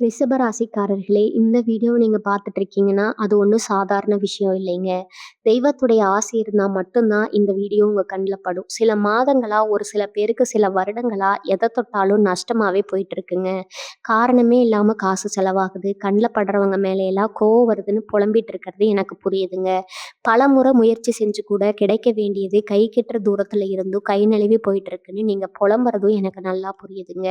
ரிஷபராசிக்காரர்களே, இந்த வீடியோ நீங்க பார்த்துட்டு இருக்கீங்கன்னா, அது ஒண்ணும் சாதாரண விஷயம் இல்லைங்க. தெய்வத்துடைய ஆசி இருந்தா மட்டும் தான் இந்த வீடியோ உங்க கண்ல படும். சில மாதங்களா, ஒரு சில பேருக்கு சில வருடங்களா எத தொட்டாலும் நஷ்டமாவே போயிட்டு இருக்குங்க. காரணமே இல்லாம காசு செலவாகுது. கண்ல படுறவங்க மேலையெல்லாம் கோவம் வருதுன்னு புலம்பிட்டு இருக்கிறது எனக்கு புரியுதுங்க. பலமுறை முயற்சி செஞ்சு கூட கிடைக்க வேண்டியது கை கெட்டுற தூரத்துல இருந்தும் கை நழுவி போயிட்டு இருக்குன்னு நீங்க புலம்புறதும் எனக்கு நல்லா புரியுதுங்க.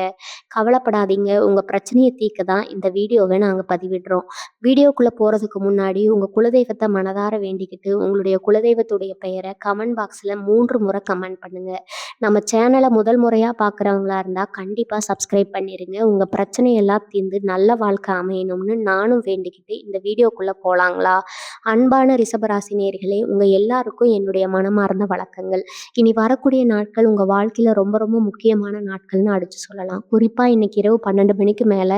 கவலைப்படாதீங்க. உங்க பிரச்சனைய தீர்க்க தான் இந்த வீடியோவ நாங்க பதிவிடுறோம். வீடியோக்குள்ள போறதுக்கு முன்னாடி உங்க குலதெய்வத்த மனதார வேண்டிக்கிட்டு, உங்களுடைய குலதெய்வத்துடைய பெயர கமெண்ட் பாக்ஸ்ல 3 முறை கமெண்ட் பண்ணுங்க. நம்ம சேனல முதல் முறையா பார்க்குறவங்களா இருந்தா கண்டிப்பா சப்ஸ்கிரைப் பண்ணிருங்க. உங்க பிரச்சனையெல்லாம் தீர்ந்து நல்ல வாழ்க்கை அமையணும்னு நானும் வேண்டிக்கிட்டு இந்த வீடியோக்குள்ள போலாங்களா? அன்பான ரிஷபராசி நேயர்களே, உங்க எல்லாருக்கும் என்னுடைய மனமார்ந்த வணக்கங்கள். இனி வரக்கூடிய நாட்கள் உங்க வாழ்க்கையில ரொம்ப ரொம்ப முக்கியமான நாட்கள்னு அடிச்சு சொல்லலாம். குறிப்பா இன்னைக்கு இரவு 12 மணிக்கு மேல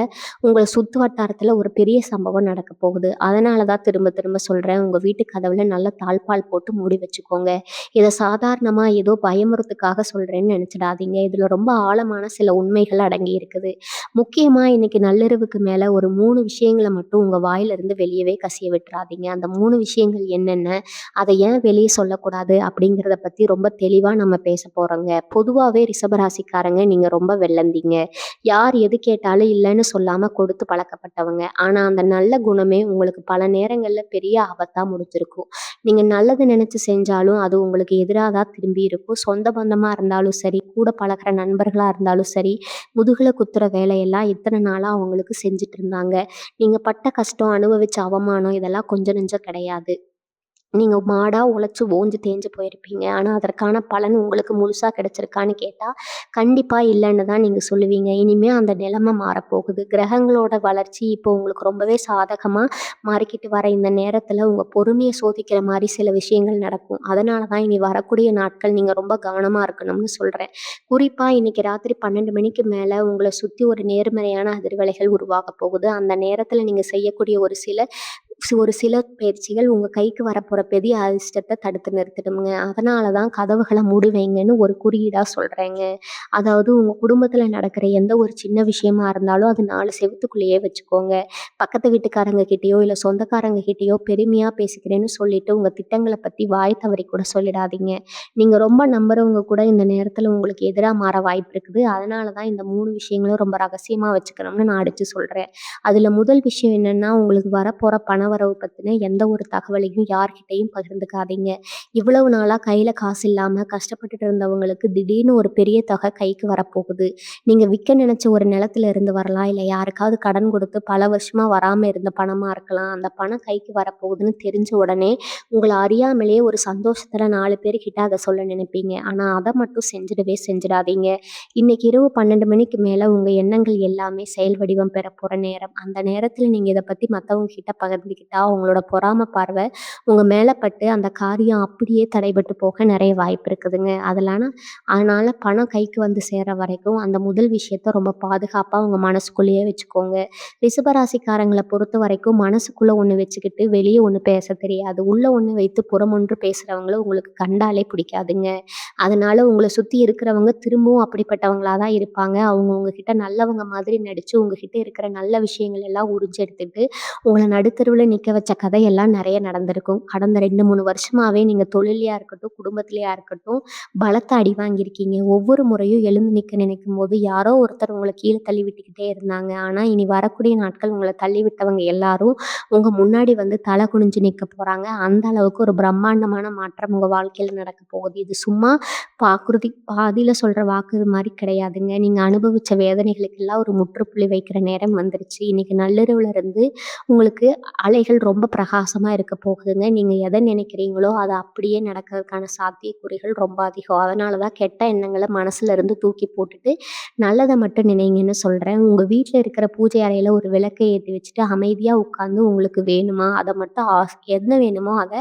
உங்கள சுத்து வட்டாரத்துல ஒரு பெரிய சம்பவம் நடக்க போகுது. அதனால தான் திரும்ப திரும்ப சொல்றேன். உங்க வீட்டு கதவுல நல்ல தாழ்ப்பாள் போட்டு மூடி வச்சுக்கோங்க. இத சாதாரணமா ஏதோ பயமுறுத்துக்காக சொல்றேன்னு நினைச்சிடாதீங்க. இதுல ரொம்ப ஆழமான சில உண்மைகள் அடங்கி இருக்குது. முக்கியமா இன்னைக்கு நள்ளிரவுக்கு மேல ஒரு 3 விஷயங்கள மட்டும் உங்க வாயிலிருந்து வெளியவே கசிய விட்டுறாதீங்க. அந்த 3 விஷயங்கள் என்னென்ன? அதை ஏன் வெளிய சொல்லக்கூடாது? அப்படிங்கிறத பத்தி ரொம்ப தெளிவா நம்ம பேச போறோங்க. பொதுவாவே ரிஷபராசிக்காரங்க நீங்க ரொம்ப வெள்ளந்தீங்க. யார் எது கேட்டாலும் இல்லைன்னு சொல்லாம கொடுத்து பழக்கப்பட்டவங்க. ஆனா அந்த நல்ல குணமே உங்களுக்கு பல நேரங்கள்ல பெரிய ஆபத்தா முடிஞ்சிருக்கும். நீங்க நல்லது நினைச்சு செஞ்சாலும் அது உங்களுக்கு எதிரா தான் திரும்பி இருக்கும். சொந்த பந்தமா இருந்தாலும் சரி, கூட பழகுற நண்பர்களா இருந்தாலும் சரி, முதுகுல குத்துற வேலையெல்லாம் இத்தனை நாளா அவங்களுக்கு செஞ்சுட்டு இருந்தாங்க. நீங்க பட்ட கஷ்டம், அனுபவிச்ச அவமானம் இதெல்லாம் கொஞ்சம் நெஞ்சம் கிடையாது. நீங்க மாடா உழைச்சு ஓஞ்சு தேஞ்சு போயிருப்பீங்க. ஆனா, அதற்கான பலன் உங்களுக்கு முழுசா கிடைச்சிருக்கான்னு கேட்டா, கண்டிப்பா இல்லன்னு தான் நீங்க சொல்லுவீங்க. இனிமே அந்த நிலைமை மாறப்போகுது. கிரகங்களோட வளர்ச்சி இப்போ உங்களுக்கு ரொம்பவே சாதகமா மாறிக்கிட்டு வர இந்த நேரத்துல உங்க பொறுமைய சோதிக்கிற மாரி சில விஷயங்கள் நடக்கும். அதனால தான் இனி வரக்கூடிய நாட்கள் நீங்க ரொம்ப கவனமா இருக்கணும்னு சொல்றேன். குறிப்பா இன்னைக்கு ராத்திரி 12 மணிக்கு மேல உங்கள சுத்தி ஒரு நேர்மறையான அதிர்வலைகள் உருவாகப் போகுது. அந்த நேரத்துல நீங்க செய்யக்கூடிய ஒரு சில பயிற்சிகள் உங்க கைக்கு வரப்போற பெரிய அதிர்ஷ்டத்த தடுத்து நிறுத்திடும்ங்க. அதனால தான் கதவுகள மூடி வைங்கன்னு ஒரு குறியீடா சொல்றேங்க. அதாவது உங்க குடும்பத்துல நடக்கிற எந்த ஒரு சின்ன விஷயமா இருந்தாலும் அது 4 செவுத்துக்குள்ளேயே வச்சுக்கோங்க. பக்கத்து வீட்டுக்காரங்க கிட்டயோ, இல்ல சொந்தக்காரங்க கிட்டயோ பெருமையா பேசிக்கிறேன்னு சொல்லிட்டு உங்க திட்டங்கள பத்தி வாய் தவறி கூட சொல்லிடாதீங்க. நீங்க ரொம்ப நம்புறவங்க கூட இந்த நேரத்துல உங்களுக்கு எதிரா மாற வாய்ப்பு இருக்குது. அதனால தான் இந்த 3 விஷயங்களும் ரொம்ப ரகசியமா வச்சுக்கணும்னு நான் அடிச்சு சொல்றேன். அதுல முதல் விஷயம் என்னன்னா, உங்களுக்கு வரப்போற பணவரவு பத்தின எந்த ஒரு தகவலையும் யார்கிட்டயும் பகிர்ந்துக்காதீங்க. இவ்வளவு நாளா கையில காசு இல்லாம கஷ்டப்பட்டுட்டு இருந்தவங்களுக்கு திடீர்னு ஒரு பெரிய தொகை கைக்கு வரப்போகுது. நீங்க விக்க நினைச்ச ஒரு நிலத்துல இருந்து வரலாம். இல்ல யாருக்காவது கடன் கொடுத்து பல வருஷமா வராம இருந்த பணமா இருக்கலாம். அந்த பணம் கைக்கு வரப்போகுதுன்னு தெரிஞ்ச உடனே உங்கள அறியாமலேயே ஒரு சந்தோஷத்துல 4 பேர்கிட்ட அத சொல்ல நினைப்பீங்க. ஆனா அத மட்டும் செஞ்சிடாதீங்க. இன்னைக்கு இரவு 12 மணிக்கு மேல உங்க எண்ணங்கள் எல்லாமே செயல் வடிவம் பெறப்போற நேரம். அந்த நேரத்துல நீங்க இத பத்தி மத்தவங்க கிட்ட பகிர்ந்துக்கிட்டா, உங்களோட பொறாம பார்வை உங்க மேல பட்டு அந்த காரியம் அப்படியே தடைபட்டு போக நெறைய வாய்ப்பு இருக்குதுங்க. அதனால பணம் கைக்கு வந்து சேர்ற வரைக்கும் அந்த முதல் விஷயத்த ரொம்ப பாதுகாப்பா உங்க மனசுக்குள்ளேயே வச்சுக்கோங்க. ரிஷபராசிக்காரங்கள பொறுத்தவரைக்கும் மனசுக்குள்ள ஒண்ணு வச்சுக்கிட்டு வெளிய ஒண்ணு பேச தெரியாது. உள்ள ஒண்ணு வைத்து புறம் ஒன்று பேசுறவங்கள உங்களுக்கு கண்டாலே பிடிக்காதுங்க. அதனால உங்கள சுத்தி இருக்கிறவங்க திரும்பவும் அப்படிப்பட்டவங்களா தான் இருப்பாங்க. அவங்க உங்ககிட்ட நல்லவங்க மாதிரி நடிச்சு, உங்ககிட்ட இருக்கிற நல்ல விஷயங்கள் எல்லாம் உறிஞ்சு எடுத்துட்டு, உங்கள நடுத்தெருவுல நிக்க வச்ச கதையெல்லாம் நெறைய நடந்திருக்கும். கடந்த 2, 3 வருஷமாவே நீங்க தொழில்லயா இருக்கட்டும், குடும்பத்திலயா இருக்கட்டும், பலத்த அடி வாங்கியிருக்கீங்க. ஒவ்வொரு முறையும் எழுந்து நிக்க நினைக்கும்போது, யாரோ ஒருத்தர் உங்கள கீழ தள்ளி விட்டுக்கிட்டே இருந்தாங்க. ஆனா, இனி வரக்கூடிய நாட்கள் உங்கள தள்ளி விட்டவங்க எல்லாரும் உங்க முன்னாடி வந்து தலை குனிஞ்சு நிக்க போறாங்க. அந்த அளவுக்கு ஒரு பிரம்மாண்டமான மாற்றம் உங்க வாழ்க்கையில நடக்க போகுது. இது சும்மா பாதியில சொல்ற வாக்கு மாரி கிடையாதுங்க. நீங்க அனுபவிச்ச வேதனைகளுக்கெல்லாம் ஒரு முற்றுப்புள்ளி வைக்கிற நேரம் வந்துருச்சு. இன்னைக்கு நள்ளிரவுல இருந்து உங்களுக்கு அலைகள் ரொம்ப பிரகாசமா இருக்க போகுதுங்க. நீங்க எத நினைக்கிறீங்களோ, அது அப்படியே நடக்கிறதுக்கான சாத்தியக்கூறுகள் ரொம்ப அதிகம். அதனால தான் கெட்ட எண்ணங்கள மனசுல இருந்து தூக்கி போட்டுட்டு, நல்லத மட்டும் நினைங்கன்னு சொல்றேன். உங்க வீட்ல இருக்கிற பூஜை அறையில ஒரு விளக்க ஏத்தி வச்சுட்டு, அமைதியா உட்கார்ந்து உங்களுக்கு வேணுமா, அத மட்டும் என்ன வேணுமோ அத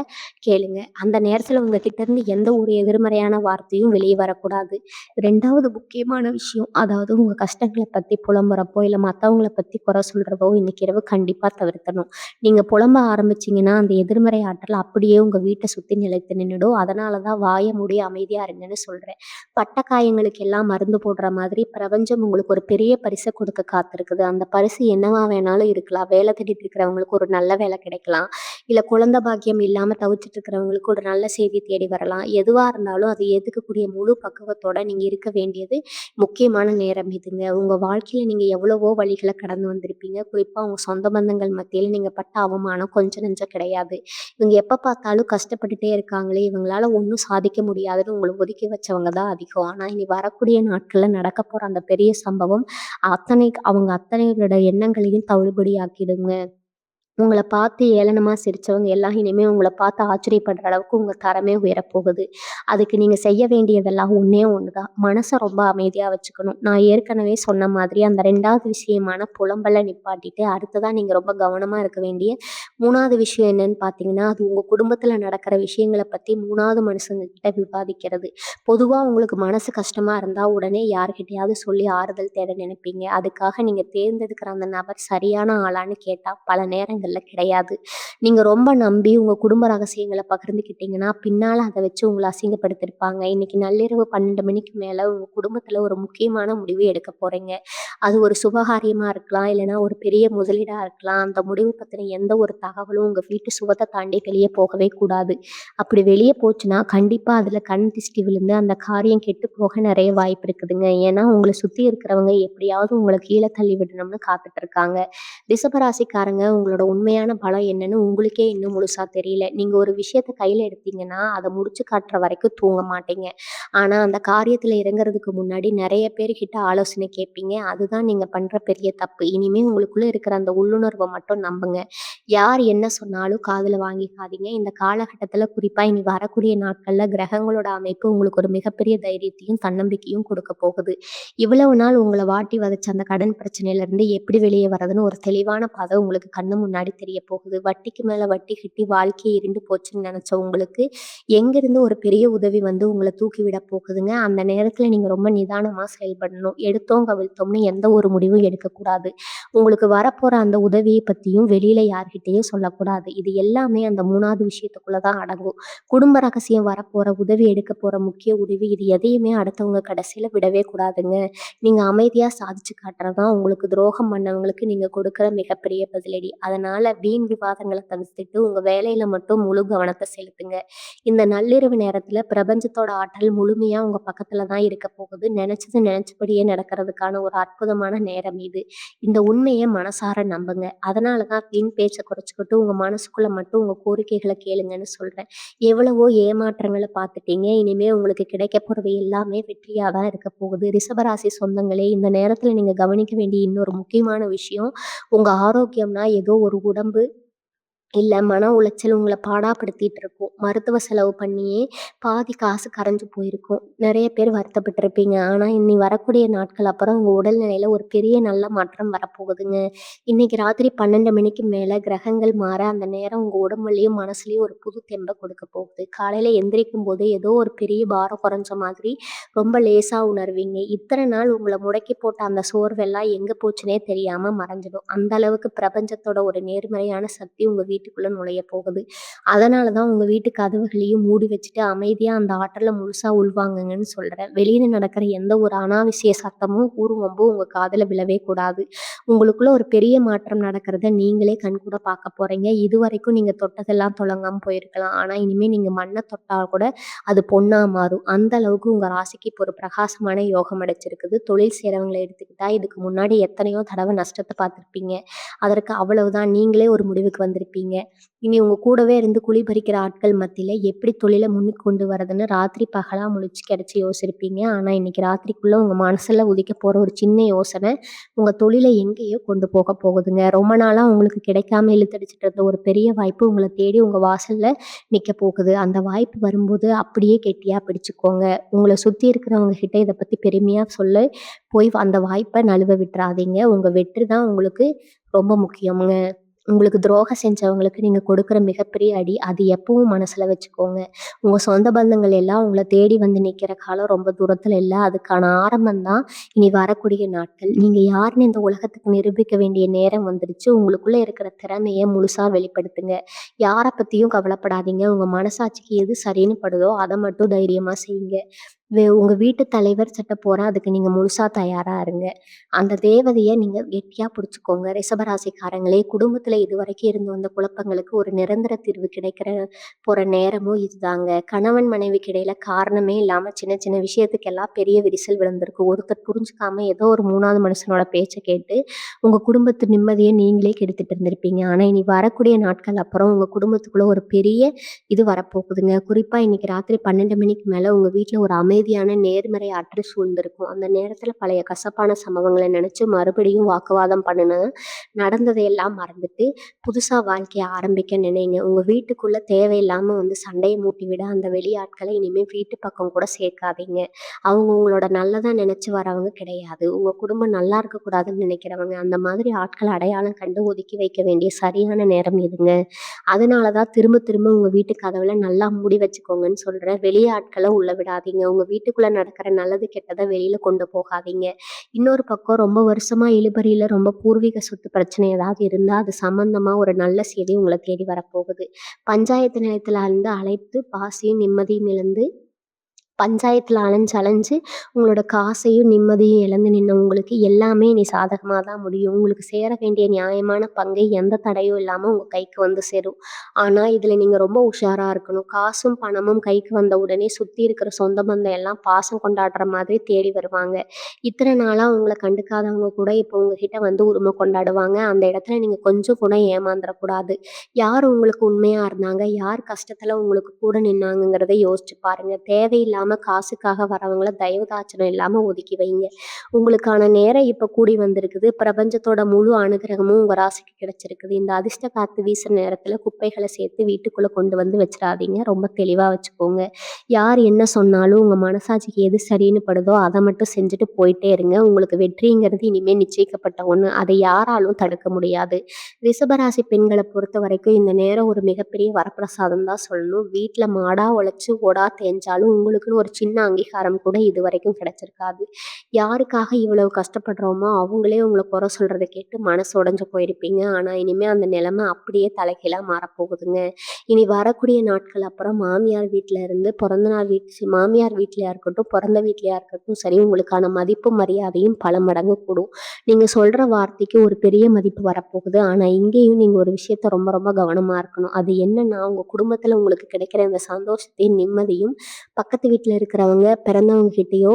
கேளுங்க. அந்த நேரத்துல உங்க கிட்ட இருந்து எந்த ஒரு எதிர்மறையான வார்த்தையும் வெளிய வரக்கூடாது. 2வது முக்கியமான விஷயம், அதாவது உங்க கஷ்டங்கள பத்தி புலம்புறப்போ, இல்ல மத்தவங்கள பத்தி குறை சொல்றதோ இன்னைக்கு இரவு கண்டிப்பா தவிர்த்தணும். நீங்க புலம்ப ஆரம்பிச்சீங்கன்னா, அந்த எதிர்மறை ஆற்றல் அப்படியே உங்க வீட்ட சுத்தி நிலைத்து நின்னுடும். அதனால தான் வாய மூடி அமைதியா இருங்கன்னு சொல்றேன். பட்ட காயங்களுக்கு எல்லாம் மருந்து போடுற மாதிரி பிரபஞ்சம் உங்களுக்கு ஒரு பெரிய பரிச கொடுக்க காத்திருக்குது. அந்த பரிசு என்னவா வேணாலும் இருக்கலாம். வேலை தேடிட்டு இருக்கிறவங்களுக்கு ஒரு நல்ல வேலை கிடைக்கலாம். இல்ல குழந்தை பாக்கியம் இல்லாம தவிச்சிட்டு இருக்கிறவங்களுக்கு ஒரு நல்ல செய்தி தேடி வரலாம். எதுவா இருந்தாலும் அதை ஏத்துக்கக்கூடிய முழு பக்குவத்தோட நீங்க இருக்க வேண்டியது முக்கியமான நேரம் இதுங்க. உங்க வாழ்க்கையில நீங்க எவ்வளவோ வழிகள கடந்து வந்திருப்பீங்க. குறிப்பா உங்க சொந்த பந்தங்கள் மத்தியில நீங்க பட்ட அவமானம் கொஞ்சம் நெஞ்சம் கிடையாது. இவங்க எப்ப பார்த்தாலும் கஷ்டப்பட்டுட்டே இருக்காங்களே, இவங்களால ஒண்ணும் சாதிக்க முடியாதுன்னு உங்கள ஒதுக்கி வச்சவங்க தான் அதிகம். ஆனா இனி வரக்கூடிய நாட்கள்ல நடக்கப் போற அந்த பெரிய சம்பவம் அவங்க அத்தனையோட எண்ணங்களையும் தவிடுபடியாக்கிடுங்க. உங்கள பார்த்து ஏளனமா சிரிச்சவங்க எல்லாம் இனிமே உங்கள பார்த்து ஆச்சரியப்படுற அளவுக்கு உங்க தரமே உயரப்போகுது. அதுக்கு நீங்க செய்ய வேண்டியதெல்லாம் ஒண்ணே ஒண்ணு தான். மனச ரொம்ப அமைதியா வச்சுக்கணும். நான் ஏற்கனவே சொன்ன மாதிரி அந்த 2வது விஷயமான புலம்பல நிப்பாட்டிட்டு, அடுத்ததா நீங்க ரொம்ப கவனமா இருக்க வேண்டிய 3வது விஷயம் என்னன்னு பார்த்தீங்கன்னா, அது உங்க குடும்பத்தில நடக்கிற விஷயங்கள பத்தி 3வது மனுஷங்க கிட்ட விவாதிக்கிறது. பொதுவா உங்களுக்கு மனசு கஷ்டமா இருந்தா உடனே யார்கிட்டயாவது சொல்லி ஆறுதல் தேட நினைப்பீங்க. அதுக்காக நீங்க தேர்ந்தெடுக்கிற அந்த நபர் சரியான ஆளான்னு கேட்டா பல நேரங்கள்ல கிடையாது. நீங்க ரொம்ப நம்பி உங்க குடும்ப ரகசியங்கள பகிர்ந்துக்கிட்டீங்கன்னா, பின்னால அத வச்சு உங்கள அசிங்கப்படுத்தியிருப்பாங்க. இன்னைக்கு நள்ளிரவு 12 மணிக்கு மேல உங்க குடும்பத்துல ஒரு முக்கியமான முடிவு எடுக்க போறீங்க. அது ஒரு சுபகாரியமா இருக்கலாம், இல்லைன்னா ஒரு பெரிய முதலீடா இருக்கலாம். அந்த முடிவு பத்தின எந்த ஒரு தகவலும் உங்க வீட்டு சுவத்த தாண்டி வெளிய போகவே கூடாது. அப்படி வெளிய போச்சுன்னா, கண்டிப்பா அதுல கண் திஷ்டி விழுந்து அந்த காரியம் கெட்டு போக நெறைய வாய்ப்பு இருக்குதுங்க. ஏன்னா, உங்கள சுத்தி இருக்கிறவங்க எப்படியாவது உங்கள கீழ தள்ளி விடணும்னு காத்துட்டு இருக்காங்க. ரிஷபராசிக்காரங்க உங்களோட உண்மையான பலம் என்னன்னு உங்களுக்கே இன்னும் முழுசா தெரியல. நீங்க ஒரு விஷயத்த கையில எடுத்தீங்கன்னா, அத முடிச்சு காட்டுற வரைக்கும் தூங்க மாட்டீங்க. ஆனா, அந்த காரியத்துல இறங்குறதுக்கு முன்னாடி நெறைய பேர்கிட்ட ஆலோசனை கேட்பீங்க. அதுதான் நீங்க பண்ற பெரிய தப்பு. இனிமே உங்களுக்குள்ள இருக்கிற அந்த உள்ளுணர்வ மட்டும் நம்புங்க. யார் என்ன சொன்னாலும் காதுல வாங்கிக்காதீங்க. இந்த காலகட்டத்துல குறிப்பா இனி வரக்கூடிய நாட்கள்ல கிரகங்களோட அமைப்பு உங்களுக்கு ஒரு மிகப்பெரிய தைரியத்தையும், தன்னம்பிக்கையும் கொடுக்க போகுது. இவ்வளவு நாள் உங்கள வாட்டி வதைச்ச அந்த கடன் பிரச்சனையிலருந்து எப்படி வெளிய வரதுன்னு ஒரு தெளிவான பாதை உங்களுக்கு கண்ணு முன்னாடி தெரிய போகுது. வட்டிக்கு மேல வட்டி கட்டி வாழ்க்கையே இருண்டு போச்சுன்னு நெனச்ச உங்களுக்கு, எங்கிருந்து ஒரு பெரிய உதவி வந்து உங்கள தூக்கி விட போகுதுங்க. அந்த நேரத்துல நீங்க ரொம்ப நிதானமா செயல்படணும். எடுத்தோம் கவிழ்த்தோம்னு எந்த ஒரு முடிவும் எடுக்கக்கூடாது. உங்களுக்கு வரப்போற அந்த உதவிய பத்தியும் வெளியில யார்கிட்டயும் சொல்லக்கூடாது. இது எல்லாமே அந்த 3வது விஷயத்துக்குள்ள தான் அடங்கும். குடும்ப ரகசியம் வரப்போற உதவி எடுக்க போற முக்கிய முடிவு இது எதையுமே அடுத்தவங்க கடைசியில விடவே கூடாதுங்க. நீங்க அமைதியா சாதிச்சு காட்டுறது தான் உங்களுக்கு துரோகம் பண்ணவங்களுக்கு நீங்க கொடுக்குற மிகப்பெரிய பதிலடி. அதனால வீண் விவாதங்கள தவிர்த்துட்டு உங்க வேலையில மட்டும் முழு கவனத்த செலுத்துங்க. இந்த நள்ளிரவு நேரத்துல பிரபஞ்சத்தோட ஆற்றல் முழுமையா உங்க பக்கத்துல தான் இருக்க போகுது. நினைச்சது நினைச்சபடியே நடக்கிறதுக்கான ஒரு அற்புதமான நேரம் இது. இந்த உண்மைய மனசார நம்புங்க. அதனால தான் வீண் பேச்ச குறைச்சுக்கிட்டு உங்க மனசுக்குள்ள மட்டும் உங்க கோரிக்கைகள கேளுங்கன்னு சொல்றேன். எவ்வளவோ ஏமாற்றங்கள பார்த்துட்டீங்க. இனிமே உங்களுக்கு கிடைக்கப் போறது எல்லாமே வெற்றியா தான் இருக்க போகுது. ரிஷபராசி சொந்தங்களே, இந்த நேரத்துல நீங்க கவனிக்க வேண்டிய இன்னொரு முக்கியமான விஷயம், உங்க ஆரோக்கியம்னா ஏதோ ஒரு உடம்பு இல்ல மன உளைச்சல் உங்கள பாடாப்படுத்திட்டு இருக்கும். மருத்துவ செலவு பண்ணியே பாதி காசு கரைஞ்சு போயிருக்கும். நெறைய பேர் வருத்தப்பட்டுருப்பீங்க. ஆனா, இனி வரக்கூடிய நாட்கள் அப்புறம் உங்க உடல்நிலையில ஒரு பெரிய நல்ல மாற்றம் வரப்போகுதுங்க. இன்னைக்கு ராத்திரி 12 மணிக்கு மேல கிரகங்கள் மாற, அந்த நேரம் உங்க உடம்புலயும், மனசுலயும் ஒரு புது தெம்ப கொடுக்க போகுது. காலையில எந்திரிக்கும்போது ஏதோ ஒரு பெரிய பாரம் குறைஞ்ச மாதிரி ரொம்ப லேசா உணர்வீங்க. இத்தன நாள் உங்கள முடக்கி போட்ட அந்த சோர்வெல்லாம் எங்க போச்சுன்னே தெரியாம மறைஞ்சிடும். அந்த அளவுக்கு பிரபஞ்சத்தோட ஒரு நேர்மறையான சக்தி உங்க வீட்டுக்குள்ள நுழைய போகுது. அதனால தான் உங்க வீட்டு கதவுகளையும் மூடி வச்சுட்டு அமைதியா அந்த ஆற்றல முழுசா உள்வாங்குங்கன்னு சொல்றேன். வெளியில நடக்கிற எந்த ஒரு அனாவசிய சத்தமும், ஊர்வம்பும் உங்க காதுல விழவே கூடாது. உங்களுக்குள்ள ஒரு பெரிய மாற்றம் நடக்கிறத நீங்களே கண்கூட பார்க்க போறீங்க. இதுவரைக்கும் நீங்க தொட்டதெல்லாம் தொடங்காம போயிருக்கலாம். ஆனா இனிமே நீங்க மண்ண தொட்டா கூட அது பொன்னா மாறும். அந்த அளவுக்கு உங்க ராசிக்கு இப்போ ஒரு பிரகாசமான யோகம் அடைச்சிருக்குது. தொழில் செய்றவங்கள எடுத்துக்கிட்டா இதுக்கு முன்னாடி எத்தனையோ தடவ நஷ்டத்த பார்த்துருப்பீங்க. அதற்கு அவ்வளவுதான் நீங்களே ஒரு முடிவுக்கு வந்திருப்பீங்க. இனி உங்க கூடவே இருந்து குழி பறிக்கிற ஆட்கள் மத்தியில எப்படி தொழில முன்னுக்கு கொண்டு வரதுன்னு ராத்திரி பகலா முழிச்சு கிடைச்சு யோசிச்சிருப்பீங்க. ஆனா இன்னைக்கு ராத்திரிக்குள்ள உங்க மனசுல உதிக்கப் போற ஒரு சின்ன யோசனை உங்க தொழில எங்கேயோ கொண்டு போக போகுதுங்க. ரொம்ப நாளா உங்களுக்கு கிடைக்காம இழுத்தடிச்சிட்டு இருந்த ஒரு பெரிய வாய்ப்பு உங்கள தேடி உங்க வாசல்ல நிக்க போகுது. அந்த வாய்ப்பு வரும்போது அப்படியே கெட்டியா பிடிச்சுக்கோங்க. உங்கள சுத்தி இருக்கிறவங்க கிட்ட இத பத்தி பெருமையா சொல்லி போய் அந்த வாய்ப்ப நழுவ விட்டுறாதீங்க. உங்க வெற்றி தான் உங்களுக்கு ரொம்ப முக்கியம்ங்க. உங்களுக்கு துரோகம் செஞ்சவங்களுக்கு நீங்க கொடுக்குற மிகப்பெரிய அடி. அது எப்பவும் மனசுல வச்சுக்கோங்க. உங்க சொந்த பந்தங்கள் எல்லாம் உங்கள தேடி வந்து நிக்கிற காலம் ரொம்ப தூரத்துல இல்ல. அதுக்கான ஆரம்பம் தான் இனி வரக்கூடிய நாட்கள். நீங்க யாருன்னு இந்த உலகத்துக்கு நிரூபிக்க வேண்டிய நேரம் வந்துருச்சு. உங்களுக்குள்ள இருக்கிற திறமைய முழுசா வெளிப்படுத்துங்க. யார பத்தியும் கவலைப்படாதீங்க. உங்க மனசாட்சிக்கு எது சரின்னு படுதோ அத மட்டும் தைரியமா செய்யுங்க. உங்க வீட்டு தலைவர் சட்ட போற அதுக்கு நீங்க முழுசா தயாரா இருங்க. அந்த தேவதைய நீங்க கெட்டியா புடிச்சுக்கோங்க. ரிஷபராசிக்காரங்களே, குடும்பத்துல இதுவரைக்கும் இருந்து வந்த குழப்பங்களுக்கு ஒரு நிரந்தர தீர்வு கிடைக்கிற போற நேரமும் இதுதாங்க. கணவன் மனைவிக்கு இடையில காரணமே இல்லாம சின்ன சின்ன விஷயத்துக்கெல்லாம் பெரிய விரிசல் விழுந்திருக்கு. ஒருத்தர் புரிஞ்சுக்காம ஏதோ ஒரு 3வது மனுஷனோட பேச்ச கேட்டு உங்க குடும்பத்து நிம்மதிய நீங்களே கெடுத்துட்டு இருந்திருப்பீங்க. ஆனா இனி வரக்கூடிய நாட்கள் அப்புறம் உங்க குடும்பத்துக்குள்ள ஒரு பெரிய இது வரப்போகுதுங்க. குறிப்பா இன்னைக்கு ராத்திரி 12 மணிக்கு மேல உங்க வீட்ல ஒரு அமைதியான நேர்மறை ஆற்றல் சூழ்ந்திருக்கும். அந்த நேரத்துல பழைய கசப்பான சம்பவங்கள நினைச்சு மறுபடியும் வாக்குவாதம் பண்ணுன நடந்ததையெல்லாம் மறந்துட்டு, புதுசா வாழ்க்கைய ஆரம்பிக்க நினைங்க. உங்க வீட்டுக்குள்ள தேவையில்லாம வந்து சண்டைய மூட்டிவிட அந்த வெளியாட்கள இனிமே வீட்டு பக்கம் கூட சேர்க்காதீங்க. அவங்க உங்களோட நல்லதா நினைச்சு வரவங்க கிடையாது. உங்க குடும்பம் நல்லா இருக்கக்கூடாதுன்னு நினைக்கிறவங்க. அந்த மாதிரி ஆட்கள அடையாளம் கண்டு ஒதுக்கி வைக்க வேண்டிய சரியான நேரம் இதுங்க. அதனால தான் திரும்ப திரும்ப உங்க வீட்டு கதவுல நல்லா மூடி வச்சுக்கோங்கன்னு சொல்றேன். வெளி ஆட்கள உள்ள விடாதீங்க. உங்க வீட்டுக்குள்ள நடக்கிற நல்லது, கெட்டத வெளியில கொண்டு போகாதீங்க. இன்னொரு பக்கம் ரொம்ப வருஷமா இழுபறியில ரொம்ப பூர்வீக சொத்து பிரச்சனை ஏதாவது இருந்தா, அது சம்மந்தமா ஒரு நல்ல செய்தி உங்கள தேடி வரப்போகுது. பஞ்சாயத்து நிலையத்துல இருந்து அழைத்து பாசியும் நிம்மதியும் இழந்து பஞ்சாயத்துல அலைஞ்சு அலைஞ்சு உங்களோட காசையும் நிம்மதியும் இழந்து நின்ன உங்களுக்கு எல்லாமே இனி சாதகமா தான் முடியும். உங்களுக்கு சேர வேண்டிய நியாயமான பங்கை எந்த தடையும் இல்லாம உங்க கைக்கு வந்து சேரும். ஆனா இதுல நீங்க ரொம்ப உஷாரா இருக்கணும். காசும் பணமும் கைக்கு வந்த உடனே சுத்தி இருக்கிற சொந்த பந்தம் எல்லாம் பாசம் கொண்டாடுற மாதிரி தேடி வருவாங்க. இத்தனை நாளா உங்கள கண்டுக்காதவங்க கூட இப்போ உங்ககிட்ட வந்து உரிமை கொண்டாடுவாங்க. அந்த இடத்துல நீங்க கொஞ்சம் கூட ஏமாந்துடக்கூடாது. யார் உங்களுக்கு உண்மையா இருந்தாங்க? யார் கஷ்டத்துல உங்களுக்கு கூட நின்னாங்கங்கிறத யோசிச்சு பாருங்க. தேவையில்லாம காசுக்காக வரவங்கள தயவுதாட்சணம் இல்லாம ஒதுக்கி வைங்க. உங்களுக்கான நேரம் இப்ப கூடி வந்திருக்குது. பிரபஞ்சத்தோட முழு அனுகிரகமும் உங்க ராசிக்கு கிடைச்சிருக்குது. இந்த அதிர்ஷ்ட காத்து வீசுற நேரத்துல குப்பைகள சேர்த்து வீட்டுக்குள்ள கொண்டு வந்து வச்சிடாதீங்க. ரொம்ப தெளிவா வச்சுக்கோங்க. யார் என்ன சொன்னாலும் உங்க மனசாட்சிக்கு எது சரின்னு படுதோ அத மட்டும் செஞ்சுட்டு போயிட்டே இருங்க. உங்களுக்கு வெற்றிங்கிறது இனிமே நிச்சயிக்கப்பட்ட ஒண்ணு. அதை யாராலும் தடுக்க முடியாது. ரிஷபராசி பெண்கள பொறுத்தவரைக்கும் இந்த நேரம் ஒரு மிகப்பெரிய வரப்பிரசாதம் தான் சொல்லணும். வீட்ல மாடா உழைச்சு ஓடா தேஞ்சாலும் உங்களுக்குன்னு ஒரு சின்ன அங்கீகாரம் கூட இதுவரைக்கும் கிடைச்சிருக்காது. யாருக்காக இவ்வளவு கஷ்டப்படுறோமோ அவங்களே உங்கள குறை சொல்றத கேட்டு மனசு உடைஞ்சு போயிருப்பீங்க. ஆனா இனிமே அந்த நிலைமை அப்படியே தலைகீழா மாறப்போகுதுங்க. இனி வரக்கூடிய நாட்கள் அப்புறம் மாமியார் வீட்ல இருந்து மாமியார் வீட்லயா இருக்கட்டும், பிறந்த வீட்லயா இருக்கட்டும் சரி, உங்களுக்கான மதிப்பும் மரியாதையும் பல மடங்கு கூடும். நீங்க சொல்ற வார்த்தைக்கு ஒரு பெரிய மதிப்பு வரப்போகுது. ஆனா இங்கேயும் நீங்க ஒரு விஷயத்த ரொம்ப ரொம்ப கவனமா இருக்கணும். அது என்னன்னா, உங்க குடும்பத்துல உங்களுக்கு கிடைக்கிற இந்த சந்தோஷத்தையும் நிம்மதியும் பக்கத்து வீட்ல இருக்கிறவங்க பிறந்தவங்க கிட்டயோ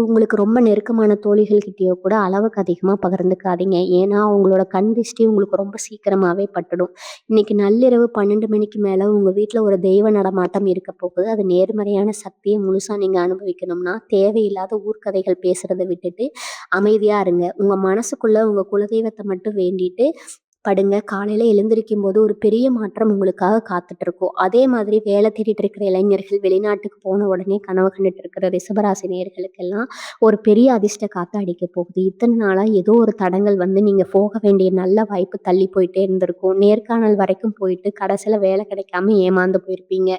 உங்களுக்கு ரொம்ப நெருக்கமான தோழிகள் கிட்டயோ கூட அளவுக்கு அதிகமா பகிர்ந்துக்காதீங்க. ஏன்னா அவங்களோட கண் திருஷ்டி உங்களுக்கு ரொம்ப சீக்கிரமாவே பட்டுடும். இன்னைக்கு நள்ளிரவு 12 மணிக்கு மேல உங்க வீட்ல ஒரு தெய்வ நடமாட்டம் இருக்க போகுது. அது நேர்மறையான சக்தியை முழுசா நீங்க அனுபவிக்கணும்னா தேவையில்லாத ஊர்க்கதைகள் பேசுறத விட்டுட்டு அமைதியா இருங்க. உங்க மனசுக்குள்ள உங்க குலதெய்வத்தை மட்டும் வேண்டிட்டு படுங்க. காலையில எழுந்திருக்கும்போது ஒரு பெரிய மாற்றம் உங்களுக்காக காத்துட்டு இருக்கும். அதே மாதிரி வேலை தேடிட்டு இருக்கிற இளைஞர்கள், வெளிநாட்டுக்கு போன உடனே கனவு கண்டுட்டு இருக்கிற ரிஷபராசி நேயர்களுக்கெல்லாம் ஒரு பெரிய அதிர்ஷ்ட காத்து அடிக்க போகுது. இத்தனை நாளா ஏதோ ஒரு தடங்கல் வந்து நீங்க போக வேண்டிய நல்ல வாய்ப்பு தள்ளி போயிட்டே இருந்திருக்கும். நேர்காணல் வரைக்கும் போயிட்டு கடைசியில வேலை கிடைக்காம ஏமாந்து போயிருப்பீங்க.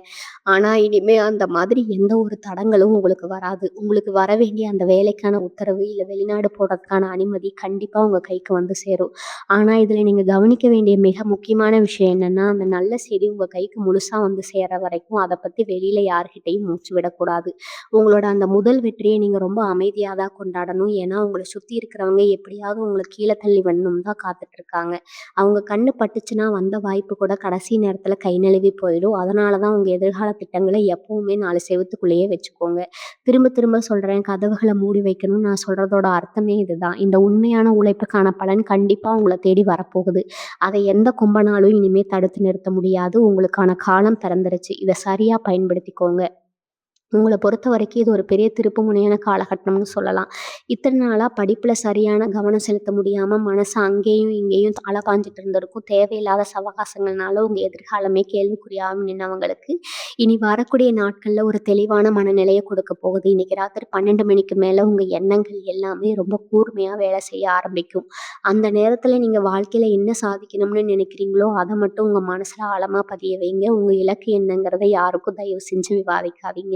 ஆனா இனிமே அந்த மாதிரி எந்த ஒரு தடங்கலும் உங்களுக்கு வராது. உங்களுக்கு வர வேண்டிய அந்த வேலைக்கான உத்தரவு, இல்ல வெளிநாடு போறதுக்கான அனுமதி கண்டிப்பா உங்க கைக்கு வந்து சேரும். ஆனா இதுல நீங்க கவனிக்க வேண்டிய மிக முக்கியமான விஷயம் என்னன்னா, அந்த நல்ல செய்தி உங்க கைக்கு முழுசா வந்து சேர்ற வரைக்கும் அத பத்தி வெளியில யார்கிட்டயும் மூச்சு விடக்கூடாது. உங்களோட அந்த முதல் வெற்றிய நீங்க ரொம்ப அமைதியா தான் கொண்டாடணும். ஏன்னா உங்கள சுத்தி இருக்கிறவங்க எப்படியாவது உங்கள கீழ தள்ளி விடணும்னு தான் காத்துட்டு இருக்காங்க. அவங்க கண்ணு பட்டுச்சுன்னா வந்த வாய்ப்பு கூட கடைசி நேரத்துல கை நழுவி போயிடும். அதனால தான் உங்க எதிர்கால திட்டங்கள எப்பவுமே 4 செவுத்துக்குள்ளேயே வச்சுக்கோங்க. திரும்ப திரும்ப சொல்றேன், கதவுகள மூடி வைக்கணும்னு நான் சொல்றதோட அர்த்தமே இதுதான். இந்த உண்மையான உழைப்புக்கான பலன் கண்டிப்பா உங்கள தேடி வரப்போகுது. அதை எந்த கொம்பனாலும் இனிமே தடுத்து நிறுத்த முடியாது. உங்களுக்கான காலம் பிறந்துருச்சு. இத சரியா பயன்படுத்திக்கோங்க. உங்கள பொறுத்தவரைக்கும் இது ஒரு பெரிய திருப்புமுனையான காலகட்டம்னு சொல்லலாம். இத்தன நாளா படிப்புல சரியான கவனம் செலுத்த முடியாம மனசு அங்கேயும் இங்கேயும் அலைபாஞ்சுட்டு இருந்திருக்கும். தேவையில்லாத சவகாசங்கள்னால உங்க எதிர்காலமே கேள்விக்குறியாகும் நின்னவங்களுக்கு, இனி வரக்கூடிய நாட்கள்ல ஒரு தெளிவான மனநிலைய கொடுக்க போகுது. இன்னைக்கு ராத்திரி 12 மணிக்கு மேல உங்க எண்ணங்கள் எல்லாமே ரொம்ப கூர்மையா வேலை செய்ய ஆரம்பிக்கும். அந்த நேரத்துல நீங்க வாழ்க்கையில என்ன சாதிக்கணும்னு நினைக்கிறீங்களோ, அத மட்டும் உங்க மனசுல ஆழமா பதிய வைங்க. உங்க இலக்கு என்னங்கிறத யாருக்கும் தயவு செஞ்சு விவாதிக்காதீங்க.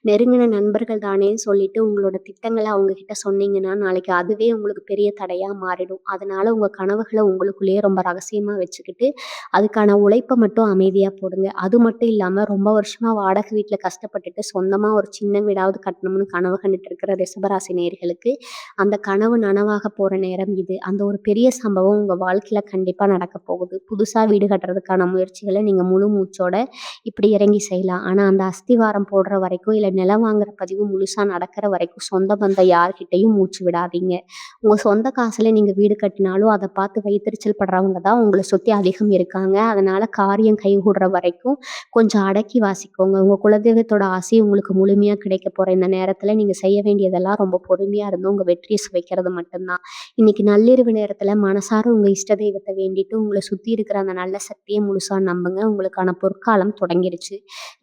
நெருங்கின நண்பர்கள் தானேன்னு சொல்லிட்டு உங்களோட திட்டங்கள அவங்க கிட்ட சொன்னீங்கன்னா, நாளைக்கு அதுவே உங்களுக்கு பெரிய தடையா மாறிடும். அதனால உங்க கனவுகள உங்களுக்குள்ளேயே ரொம்ப ரகசியமா வச்சுக்கிட்டு, அதுக்கான உழைப்ப மட்டும் அமைதியா போடுங்க. அது மட்டும் இல்லாம ரொம்ப வருஷமா வாடகை வீட்ல கஷ்டப்பட்டுட்டு சொந்தமா ஒரு சின்ன வீடாவது கட்டணும்னு கனவு கண்டுட்டு இருக்கிற ரிஷபராசி நேயர்களுக்கு, அந்த கனவு நனவாக போற நேரம் இது. அந்த ஒரு பெரிய சம்பவம் உங்க வாழ்க்கையில கண்டிப்பா நடக்கப் போகுது. புதுசா வீடு கட்டுறதுக்கான முயற்சிகள நீங்க முழு மூச்சோட இப்படி இறங்கி செய்யலாம். ஆனா அந்த அஸ்திவாரம் போடுற வரைக்கும், இல்ல நிலம் வாங்குற பதிவு முழுசா நடக்கிற வரைக்கும் சொந்த பந்தம் யார்கிட்டயும் மூச்சு விடாதீங்க. உங்க சொந்த காசுல நீங்க வீடு கட்டினாலும், அத பார்த்து வயித்தெரிச்சல் படுறவங்க தான் உங்கள சுத்தி அதிகம் இருக்காங்க. அதனால காரியம் கைகூடுற வரைக்கும் கொஞ்சம் அடக்கி வாசிக்கோங்க. உங்க குலதெய்வத்தோட ஆசி உங்களுக்கு முழுமையா கிடைக்க போற இந்த நேரத்துல நீங்க செய்ய வேண்டியதெல்லாம் ரொம்ப பொறுமையா இருந்து உங்க வெற்றிய சுவைக்கிறது மட்டும் தான். இன்னைக்கு நள்ளிரவு நேரத்துல மனசார உங்க இஷ்ட தெய்வத்த வேண்டிட்டு, உங்கள சுத்தி இருக்கிற அந்த நல்ல சக்திய முழுசா நம்புங்க. உங்களுக்கான பொற்காலம் தொடங்கிருச்சு.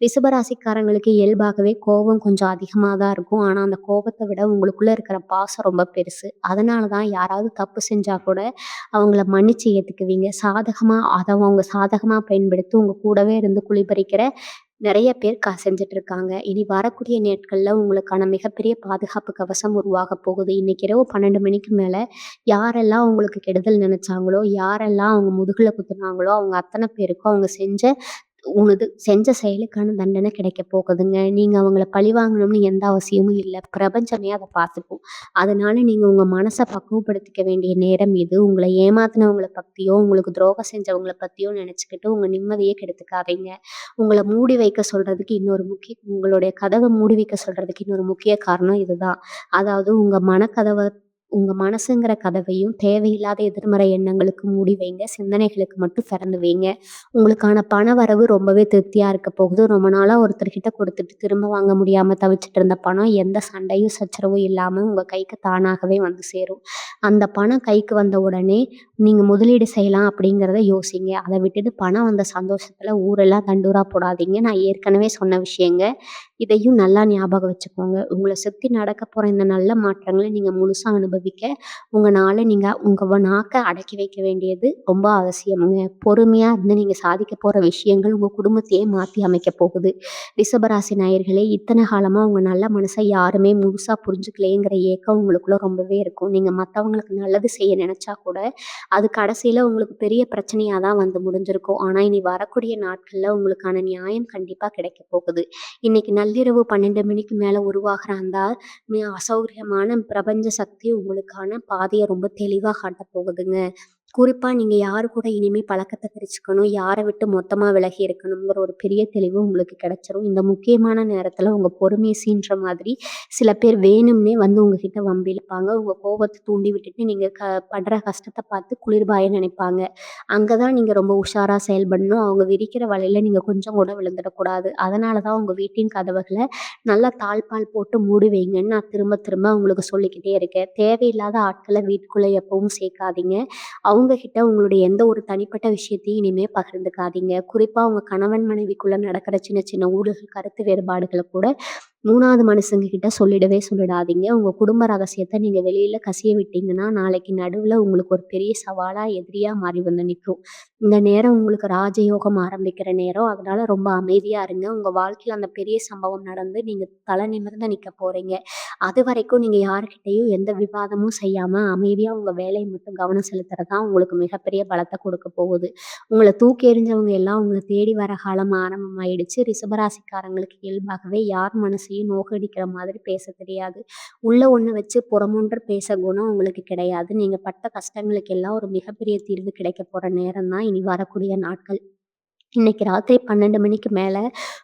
ரிஷபராசிக்காரங்களுக்கு இயல்பாகவே கோபம் கொஞ்சம் அதிகமா தான் இருக்கும். ஆனா, அந்த கோபத்த விட உங்களுக்குள்ள இருக்கிற பாசம் ரொம்ப பெருசு. அதனால தான் யாராவது தப்பு செஞ்சா கூட அவங்கள மன்னிச்சு ஏத்துக்குவீங்க. அத அவங்க சாதகமா பயன்படுத்தி உங்க கூடவே இருந்து குழிபறிக்கிற நெறைய பேர் செஞ்சுட்டு இருக்காங்க. இனி வரக்கூடிய நாட்கள்ல உங்களுக்கான மிகப்பெரிய பாதுகாப்பு கவசம் உருவாகப் போகுது. இன்னைக்கு இரவு 12 மணிக்கு மேல யாரெல்லாம் உங்களுக்கு கெடுதல் நெனச்சாங்களோ, யாரெல்லாம் அவங்க முதுகுல குத்துனாங்களோ, அவங்க அத்தன பேருக்கும் அவங்க செஞ்ச செயலுக்கான தண்டனை கிடைக்க போகுதுங்க. நீங்க அவங்கள பழிவாங்கணும்னு எந்த அவசியமும் இல்ல. பிரபஞ்சமே அத பார்த்துக்கும். அதனால நீங்க உங்க மனச பக்குவப்படுத்திக்க வேண்டிய நேரம் இது. உங்கள ஏமாத்துனவங்கள பத்தியோ, உங்களுக்கு துரோகம் செஞ்சவங்கள பத்தியோ நினைச்சுக்கிட்டு உங்க நிம்மதிய கெடுத்துக்காதீங்க. உங்களுடைய கதவ மூடி வைக்க சொல்றதுக்கு இன்னொரு முக்கிய காரணம் இதுதான். அதாவது உங்க மனசுங்கிற கதவையும் தேவையில்லாத எதிர்மறை எண்ணங்களுக்கு மூடி வைங்க. சிந்தனைகளுக்கு மட்டும் திறந்து வைங்க. உங்களுக்கான பண வரவு ரொம்பவே திருப்தியா இருக்க போகுது. ரொம்ப நாளா ஒருத்தர்கிட்ட குடுத்துட்டு திரும்ப வாங்க முடியாம தவிச்சுட்டு இருந்த பணம் எந்த சண்டையும், சச்சரவும் இல்லாம உங்க கைக்கு தானாகவே வந்து சேரும். அந்த பணம் கைக்கு வந்த உடனே நீங்க முதலீடு செய்யலாம் அப்படிங்கிறத யோசிங்க. அத விட்டுட்டு பணம் வந்த சந்தோஷத்துல ஊரெல்லாம் தண்டூரா போடாதீங்க. நான் ஏற்கனவே சொன்ன விஷயங்க. இதையும் நல்லா ஞாபகம் வச்சுக்கோங்க. உங்கள சுத்தி நடக்கப் போற இந்த நல்ல மாற்றங்கள நீங்க முழுசா அனுபவிக்க, உங்க நாக்க அடக்கி வைக்க வேண்டியது ரொம்ப அவசியம்ங்க. பொறுமையா இருந்து நீங்க சாதிக்கப் போற விஷயங்கள் உங்க குடும்பத்தையே மாத்தி அமைக்கப் போகுது. ரிஷபராசி நேயர்களே, இத்தன காலமா உங்க நல்ல மனச யாருமே முழுசா புரிஞ்சுக்கலையேங்கிற ஏக்கம் உங்களுக்குள்ள ரொம்பவே இருக்கும். நீங்க மத்தவங்களுக்கு நல்லது செய்ய நினைச்சா கூட, அது கடைசியில உங்களுக்கு பெரிய பிரச்சனையா தான் வந்து முடிஞ்சிருக்கும். ஆனா இனி வரக்கூடிய நாட்கள்ல உங்களுக்கான நியாயம் கண்டிப்பா கிடைக்கப் போகுது. இன்னைக்கு நள்ளிரவு 12 மணிக்கு மேல உருவாகுற அந்த அசௌகரியமான பிரபஞ்ச சக்தி உங்களுக்கான பாதைய ரொம்ப தெளிவா காட்டப் போகுதுங்க. குறிப்பா நீங்க யாரு கூட இனிமே பழக்கத்த பிரிச்சுக்கணும், யார விட்டு மொத்தமா விலகி இருக்கணுங்கிற ஒரு பெரிய தெளிவு உங்களுக்கு கிடைச்சிரும். இந்த முக்கியமான நேரத்துல உங்க பொறுமைய சீண்ட்ற மாதிரி சில பேர் வேணும்னே வந்து உங்ககிட்ட வம்பு இழுப்பாங்க. உங்க கோபத்த தூண்டி விட்டுட்டு நீங்க படுற கஷ்டத்த பார்த்து குளிர்பாய நினைப்பாங்க. அங்க தான் நீங்க ரொம்ப உஷாரா செயல்படணும். அவங்க விரிக்கிற வலையில நீங்க கொஞ்சம் கூட விழுந்துடக்கூடாது. அதனால தான் உங்க வீட்டின் கதவுகள நல்லா தாழ்ப்பாள் போட்டு மூடி வைங்கன்னு நான் திரும்ப திரும்ப உங்களுக்கு சொல்லிக்கிட்டே இருக்கேன். தேவையில்லாத ஆட்கள வீட்டுக்குள்ள எப்பவும் சேர்க்காதீங்க. அவங்க கிட்ட உங்களுடைய எந்த ஒரு தனிப்பட்ட விஷயத்தையும் இனிமே பகிர்ந்துக்காதீங்க. குறிப்பா உங்க கணவன் மனைவிக்குள்ள நடக்கிற சின்ன சின்ன ஊடல் கருத்து வேறுபாடுகள கூட 3வது மனுஷங்க கிட்ட சொல்லிடாதீங்க. உங்க குடும்ப ரகசியத்த நீங்க வெளியில கசிய விட்டீங்கன்னா, நாளைக்கு நடுவுல உங்களுக்கு ஒரு பெரிய சவாலா, எதிரியா மாறி வந்து நிக்கும். இந்த நேரம் உங்களுக்கு ராஜயோகம் ஆரம்பிக்கிற நேரம். அதனால ரொம்ப அமைதியா இருங்க. உங்க வாழ்க்கையில அந்த பெரிய சம்பவம் நடந்து நீங்க தல நிமிர்ந்து நிக்க போறீங்க. அதுவரைக்கும் நீங்க யார்கிட்டயும் எந்த விவாதமும் செய்யாம அமைதியா உங்க வேலைய மட்டும் கவனம் செலுத்துறது தான் உங்களுக்கு மிகப்பெரிய பலத்த கொடுக்க போகுது. உங்கள தூக்கி எறிஞ்சவங்க எல்லாம் உங்கள தேடி வர காலம் ஆரம்பமாயிடுச்சு. ரிஷபராசிக்காரங்களுக்கு இயல்பாகவே யார் மனசையும் நோகடிக்கிற மாதிரி பேசத் தெரியாது. உள்ள ஒண்ணு வச்சு புறமொன்று பேச குணம் உங்களுக்கு கிடையாது. நீங்க பட்ட கஷ்டங்களுக்கு எல்லாம் ஒரு மிகப்பெரிய தீர்வு கிடைக்கப் போற நேரம் தான் இனி வரக்கூடிய நாட்கள். இன்னைக்கு ராத்திரி 12 மணிக்கு மேல,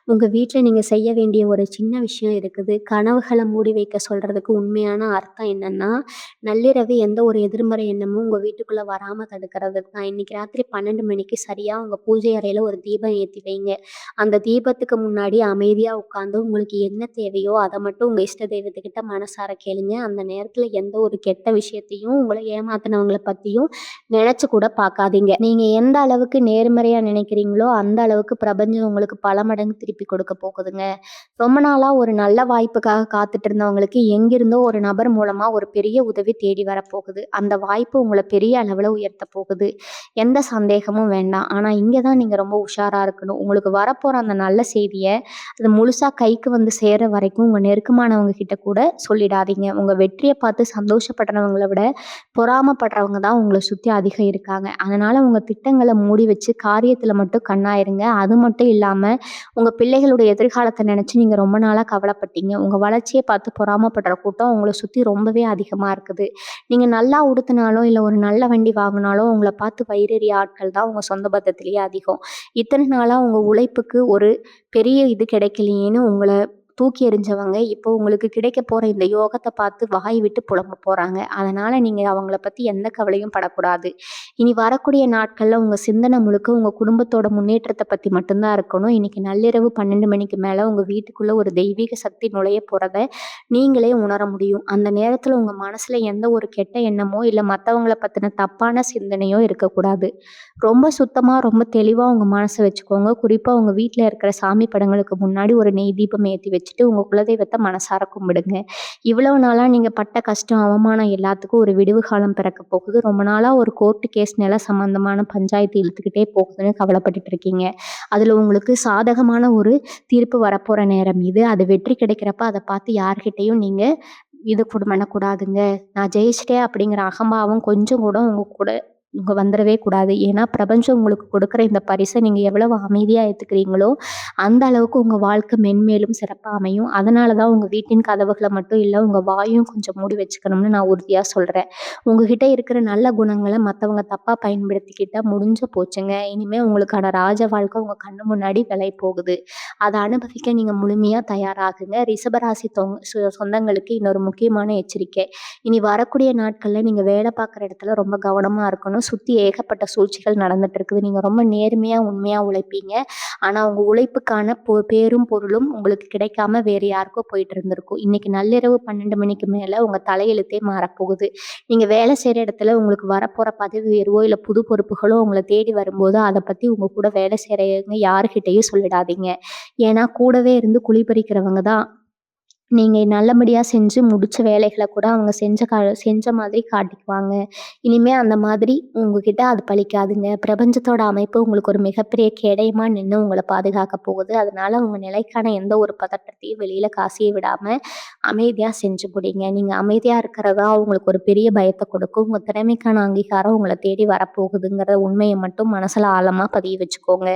உங்க வீட்ல நீங்க செய்ய வேண்டிய ஒரு சின்ன விஷயம் இருக்குது. கனவுகள மூடி வைக்க சொல்றதுக்கு உண்மையான அர்த்தம் என்னன்னா, நள்ளிரவு எந்த ஒரு எதிர்மறை எண்ணமும் உங்க வீட்டுக்குள்ள வராம தடுக்கிறதுக்கு தான். இன்னைக்கு ராத்திரி 12 மணிக்கு சரியா உங்க பூஜை அறையில ஒரு தீபம் ஏத்தி வைங்க. அந்த தீபத்துக்கு முன்னாடி அமைதியா உட்காந்து உங்களுக்கு என்ன தேவையோ, அத மட்டும் உங்க இஷ்ட தெய்வத்துக்கிட்ட மனசார கேளுங்க. அந்த நேரத்துல எந்த ஒரு கெட்ட விஷயத்தையும், உங்கள ஏமாத்துனவங்கள பத்தியும் நெனச்சு கூட பார்க்காதீங்க. நீங்க எந்த அளவுக்கு நேர்மறையா நினைக்கிறீங்களோ, அந்த அளவுக்கு பிரபஞ்சம் உங்களுக்கு பல மடங்கு திருப்பி கொடுக்க போகுதுங்க. ரொம்ப நாளா ஒரு நல்ல வாய்ப்புக்காக காத்துட்டு இருந்தவங்களுக்கு எங்கிருந்தோ ஒரு நபர் மூலமா ஒரு பெரிய உதவி தேடி வரப்போகுது. அந்த வாய்ப்பு உங்கள பெரிய அளவுல உயர்த்தப் போகுது. எந்த சந்தேகமும் வேண்டாம். ஆனா இங்க தான் நீங்க ரொம்ப உஷாரா இருக்கணும். உங்களுக்கு வரப்போற அந்த நல்ல செய்திய, அது முழுசா கைக்கு வந்து சேர்ற வரைக்கும் உங்க நெருக்கமானவங்க கிட்ட கூட சொல்லிடாதீங்க. உங்க வெற்றிய பார்த்து சந்தோஷப்படுறவங்கள விட பொறாமப்படுறவங்க தான் உங்கள சுத்தி அதிகம் இருக்காங்க. அதனால உங்க திட்டங்கள மூடி வச்சு காரியத்துல மட்டும் கண்ணா இருங்க. அது மட்டும் இல்லாம, உங்க பிள்ளைகளுடைய எதிர்காலத்த நெனச்சு நீங்க ரொம்ப நாளா கவலைப்பட்டீங்க. உங்க வளர்ச்சிய பார்த்து பொறாமப்படுற கூட்டம் உங்கள சுத்தி ரொம்பவே அதிகமா இருக்குது. நீங்க நல்லா உடுத்துனாலோ, இல்ல ஒரு நல்ல வண்டி வாங்குனாலோ, உங்கள பார்த்து வயிறெறிய ஆட்கள் தான் உங்க சொந்த பந்தத்திலேயே அதிகம். இத்தன நாளா உங்க உழைப்புக்கு ஒரு பெரிய இது கிடைக்கலையேன்னு உங்கள தூக்கி எறிஞ்சவங்க, இப்போ உங்களுக்கு கிடைக்க போற இந்த யோகத்த பார்த்து வாய் விட்டு புலம்ப போறாங்க. அதனால நீங்க அவங்கள பத்தி எந்த கவலையும் படக்கூடாது. இனி வரக்கூடிய நாட்கள்ல உங்க சிந்தனை முழுக்க உங்க குடும்பத்தோட முன்னேற்றத்த பத்தி மட்டும் தான் இருக்கணும். இன்னைக்கு நள்ளிரவு 12 மணிக்கு மேல உங்க வீட்டுக்குள்ள ஒரு தெய்வீக சக்தி நுழைய போறத நீங்களே உணர முடியும். அந்த நேரத்துல உங்க மனசுல எந்த ஒரு கெட்ட எண்ணமோ, இல்ல மத்தவங்கள பத்தின தப்பான சிந்தனையோ இருக்கக்கூடாது. ரொம்ப சுத்தமா, ரொம்ப தெளிவா உங்க மனச வச்சுக்கோங்க. குறிப்பா உங்க வீட்ல இருக்கிற சாமி படங்களுக்கு முன்னாடி ஒரு நெய் தீபம் ஏத்தி வச்சுட்டு, உங்க குலதெய்வத்த மனசார கும்பிடுங்க. இவ்வளவு நாளா நீங்க பட்ட கஷ்டம், அவமானம் எல்லாத்துக்கும் ஒரு விடிவு காலம் பிறக்கப் போகுது. ரொம்ப நாளா ஒரு கோர்ட் கேஸ், நில சம்பந்தமான பஞ்சாயத்து இழுத்துக்கிட்டே போகுதுன்னு கவலைப்பட்டுட்டு இருக்கீங்க. அதுல உங்களுக்கு சாதகமான ஒரு தீர்ப்பு வரப்போற நேரம் இது. அது வெற்றி கிடைக்கிறப்ப அத பார்த்து யார்கிட்டயும் நீங்க இது பண்ணக்கூடாதுங்க. நான் ஜெயிச்சுட்டேன் அப்படிங்கிற அகம்பாவம் கொஞ்சம் கூட உங்க கூட இங்க வந்துரவே கூடாது. ஏன்னா, பிரபஞ்சம் உங்களுக்கு கொடுக்குற இந்த பரிச நீங்க எவ்வளவு அமைதியா ஏத்துக்கிறீங்களோ, அந்த அளவுக்கு உங்க வாழ்க்கை மென்மேலும் சிறப்பா அமையும். அதனால தான் உங்க வீட்டின் கதவுகள மட்டும் இல்ல, உங்க வாயும் கொஞ்சம் மூடி வச்சுக்கணும்னு நான் உறுதியா சொல்றேன். உங்ககிட்ட இருக்கிற நல்ல குணங்கள மத்தவங்க தப்பா பயன்படுத்திக்கிட்டா முடிஞ்சு போச்சுங்க. இனிமே உங்களுக்கான ராஜ வாழ்க்கை உங்க கண்ணு முன்னாடி போகுது. அத அனுபவிக்க நீங்க முழுமையா தயாராகுங்க. ரிஷபராசி சொந்தங்களுக்கு இன்னொரு முக்கியமான எச்சரிக்கை. இனி வரக்கூடிய நாட்கள்ல நீங்க வேலை பார்க்குற இடத்துல ரொம்ப கவனமா இருக்கணும். சுத்தி ஏகப்பட்ட சூழ்ச்சிகள் நடந்துட்டு இருக்குது. நீங்க ரொம்ப நேர்மையா, உண்மையா உழைப்பீங்க. ஆனா உங்க உழைப்புக்கான பேரும், பொருளும் உங்களுக்கு கிடைக்காம வேற யாருக்கோ போயிட்டு இருந்திருக்கும். இன்னைக்கு நள்ளிரவு 12 மணிக்கு மேல உங்க தலையெழுத்தே மாறப்போகுது. நீங்க வேலை செய்ற இடத்துல உங்களுக்கு வரப்போற பதவி உயர்வோ, இல்ல புது பொறுப்புகளோ உங்கள தேடி வரும்போது, அத பத்தி உங்க கூட வேலை செய்றவங்க யார்கிட்டயும் சொல்லிடாதீங்க. ஏன்னா கூடவே இருந்து குழி பறிக்கிறவங்க தான் நீங்க நல்லபடியா செஞ்சு முடிச்ச வேலைகள கூட அவங்க செஞ்ச மாதிரி காட்டிக்குவாங்க. இனிமே அந்த மாதிரி உங்ககிட்ட அது பலிக்காதுங்க. பிரபஞ்சத்தோட அமைப்பு உங்களுக்கு ஒரு மிகப்பெரிய கேடயமா நின்னு உங்கள பாதுகாக்க போகுது. அதனால உங்க நிலைக்கான எந்த ஒரு பதட்டத்தையும் வெளியில காசிய விடாம அமைதியா செஞ்சு முடிங்க. நீங்க அமைதியா இருக்கிறதா உங்களுக்கு ஒரு பெரிய பயத்த கொடுக்கும். உங்க திறமைக்கான அங்கீகாரம் உங்கள தேடி வரப்போகுதுங்கிற உண்மைய மட்டும் மனசுல ஆழமா பதிய வச்சுக்கோங்க.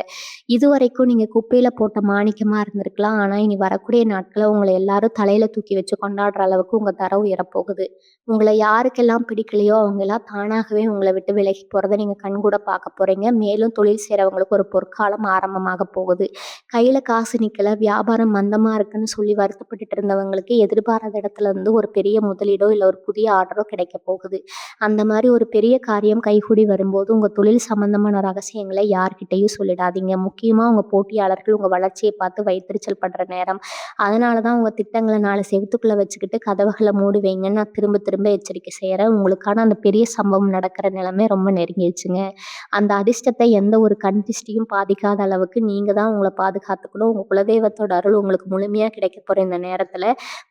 இதுவரைக்கும் நீங்க குப்பையில போட்ட மாணிக்கமா இருந்திருக்கலாம். ஆனா, இனி வரக்கூடிய நாட்கள்ல உங்கள எல்லாரும் தலையில தூக்கி வச்சு கொண்டாடுற அளவுக்கு உங்க தரம் உயரப்போகுது. உங்கள யாருக்கெல்லாம் பிடிக்கலையோ, அவங்கலாம் தானாகவே உங்கள விட்டு விலகி போறத நீங்க கண்கூட பார்க்க போறீங்க. மேலும் தொழில் செய்றவங்களுக்கு ஒரு பொற்காலம் ஆரம்பமாக போகுது. கையில காசு நிக்கல, வியாபாரம் மந்தமா இருக்குன்னு சொல்லி வருத்தப்பட்டுட்டு இருந்தவங்களுக்கு எதிர்பாராத இடத்துல இருந்து ஒரு பெரிய முதலீடோ, இல்ல ஒரு புதிய ஆர்டரோ கிடைக்க போகுது. அந்த மாரி ஒரு பெரிய காரியம் கைகூடி வரும்போது, உங்க தொழில் சம்பந்தமான ரகசியங்கள யார்கிட்டயும் சொல்லிடாதீங்க. முக்கியமா உங்க போட்டியாளர்கள் உங்க வளர்ச்சிய பார்த்து வயித்தெரிச்சல் படுற நேரம். அதனால தான் உங்க திட்டங்கள 4 செவுத்துக்குள்ள வச்சுக்கிட்டு கதவுகள மூடி வைங்கன்னு நான் திரும்ப திரும்ப எச்சரிக்கை செய்றேன். உங்களுக்கான அந்த பெரிய சம்பவம் நடக்கிற நிலைமை ரொம்ப நெருங்கிருச்சுங்க. அந்த அதிர்ஷ்டத்த எந்த ஒரு கண் திஷ்டியும் பாதிக்காத அளவுக்கு நீங்க தான் உங்கள பாதுகாத்துக்கணும். உங்க குலதெய்வத்தோட அருள் உங்களுக்கு முழுமையா கிடைக்க போற இந்த நேரத்துல,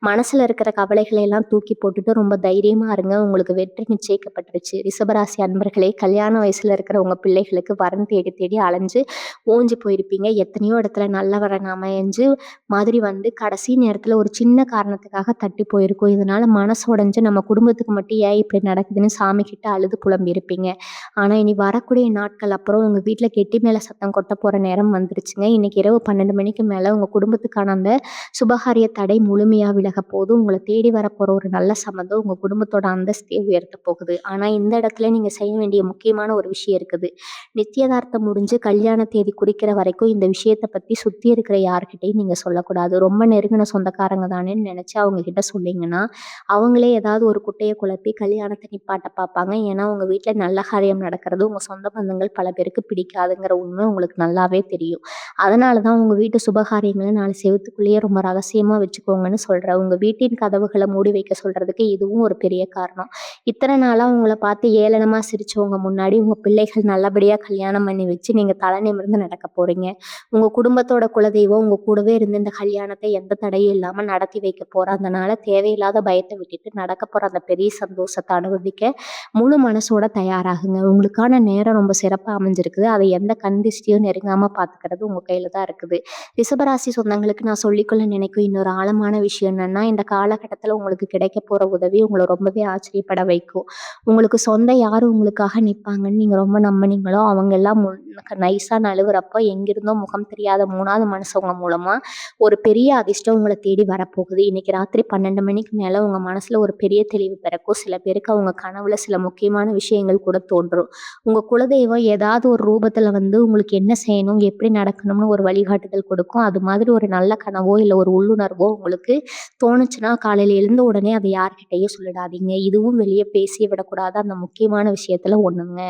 மனசுல இருக்கிற கவலைகளை எல்லாம் தூக்கி போட்டுட்டு ரொம்ப தைரியமா இருங்க. உங்களுக்கு வெற்றி நிச்சயிக்கப்பட்டுருச்சு. ரிஷபராசி அன்பர்களே, கல்யாண வயசுல இருக்கிற உங்க பிள்ளைகளுக்கு வரன் தேடி தேடி அலைஞ்சு ஓஞ்சு போயிருப்பீங்க. எத்தனையோ இடத்துல நல்ல வரன் அமைஞ்சு மாதிரி வந்து கடைசி நேரத்துல ஒரு சின்ன சின்ன காரணத்துக்காக தட்டி போயிருக்கும். இதனால மனசு உடைஞ்சு நம்ம குடும்பத்துக்கு மட்டும் ஏன் இப்படி நடக்குதுன்னு சாமிகிட்ட அழுது புலம்பியிருப்பீங்க. ஆனா இனி வரக்கூடிய நாட்கள் அப்புறம் உங்க வீட்ல கெட்டி மேல சத்தம் கொட்ட போற நேரம் வந்துருச்சுங்க. இன்னைக்கு இரவு 12 மணிக்கு மேல உங்க குடும்பத்துக்கான அந்த சுபகாரிய தடை முழுமையா விலகப் போகுது. உங்கள தேடி வரப்போற ஒரு நல்ல சம்மந்தம் உங்க குடும்பத்தோட அந்தஸ்தையே உயர்த்தப் போகுது. ஆனா இந்த இடத்துல நீங்க செய்ய வேண்டிய முக்கியமான ஒரு விஷயம் இருக்குது. நிச்சயதார்த்தம் முடிஞ்சு கல்யாண தேதி குறிக்கிற வரைக்கும் இந்த விஷயத்த பத்தி சுத்தி இருக்கிற யார்கிட்டயும் நீங்க சொல்லக்கூடாது. ரொம்ப நெருங்கின சொந்தக்காரங்க தானேன்னு நெனச்சு அவங்க கிட்ட சொன்னீங்கன்னா, அவங்களே ஏதாவது ஒரு குட்டைய குழப்பி கல்யாணத்த நிப்பாட்ட பார்ப்பாங்க. ஏன்னா, உங்க வீட்ல நல்ல காரியம் நடக்கிறது உங்க சொந்த பந்தங்கள் பல பேருக்கு பிடிக்காதுங்கிற உண்மை உங்களுக்கு நல்லாவே தெரியும். அதனால தான் உங்க வீட்டு சுபகாரியங்கள 4 செவுத்துக்குள்ளேயே ரொம்ப ரகசியமா வச்சுக்கோங்கன்னு சொல்றேன். உங்க வீட்டின் கதவுகள மூடி வைக்க சொல்றதுக்கு இதுவும் ஒரு பெரிய காரணம். இத்தன நாளா உங்கள பார்த்து ஏளனமா சிரிச்சவங்க முன்னாடி உங்க பிள்ளைகள் நல்லபடியா கல்யாணம் பண்ணி வச்சு நீங்க தலை நிமிர்ந்து நடக்க போறீங்க. உங்க குடும்பத்தோட குலதெய்வம் உங்க கூடவே இருந்து இந்த கல்யாணத்த எந்த தடையும் இல்லாம நடத்தி வைக்க போறா. அதனால தேவையில்லாத பயத்த விட்டுட்டு நடக்க போற அந்த பெரிய சந்தோஷத்த அனுபவிக்க முழு மனசோட தயாராகுங்க. உங்களுக்கான நேரம் ரொம்ப சிறப்பா அமைஞ்சிருக்குது. அதை எந்த கண் திஷ்டியும் நெருங்காம பார்த்துக்கிறது உங்க கையில தான் இருக்குது. ரிஷபராசி சொந்தங்களுக்கு நான் சொல்லிக்கொள்ள நினைக்கும் இன்னொரு ஆழமான விஷயம் என்னன்னா, இந்த காலகட்டத்தில உங்களுக்கு கிடைக்க போற உதவி உங்கள ரொம்பவே ஆச்சரியப்பட வைக்கும். உங்களுக்கு சொந்தம் யாரு உங்களுக்காக நிப்பாங்கன்னு நீங்க ரொம்ப நம்புனீங்களோ, அவங்க எல்லாம் நைஸா நழுவுறப்போ எங்கிருந்தோ முகம் தெரியாத 3வது மனுஷங்க மூலமா ஒரு பெரிய அதிர்ஷ்டம் உங்கள தேடி வரப்போகுது. இன்னைக்கு ராத்திரி 12 மணிக்கு மேல உங்க மனசுல ஒரு பெரிய தெளிவு பிறக்கும். சில பேருக்கு அவங்க கனவுல சில முக்கியமான விஷயங்கள் கூட தோன்றும். உங்க குலதெய்வம் ஏதாவது ஒரு ரூபத்துல உங்களுக்கு என்ன செய்யணும், எப்படி நடக்கணும்னு ஒரு வழிகாட்டுதல் கொடுக்கும். அது மாதிரி ஒரு நல்ல கனவோ, இல்ல ஒரு உள்ளுணர்வோ உங்களுக்கு தோணுச்சுன்னா, காலையில எழுந்த உடனே அத யார்கிட்டயும் சொல்லிடாதீங்க. இதுவும் வெளிய பேசியே விடக்கூடாத அந்த முக்கியமான விஷயத்துல ஒண்ணுங்க.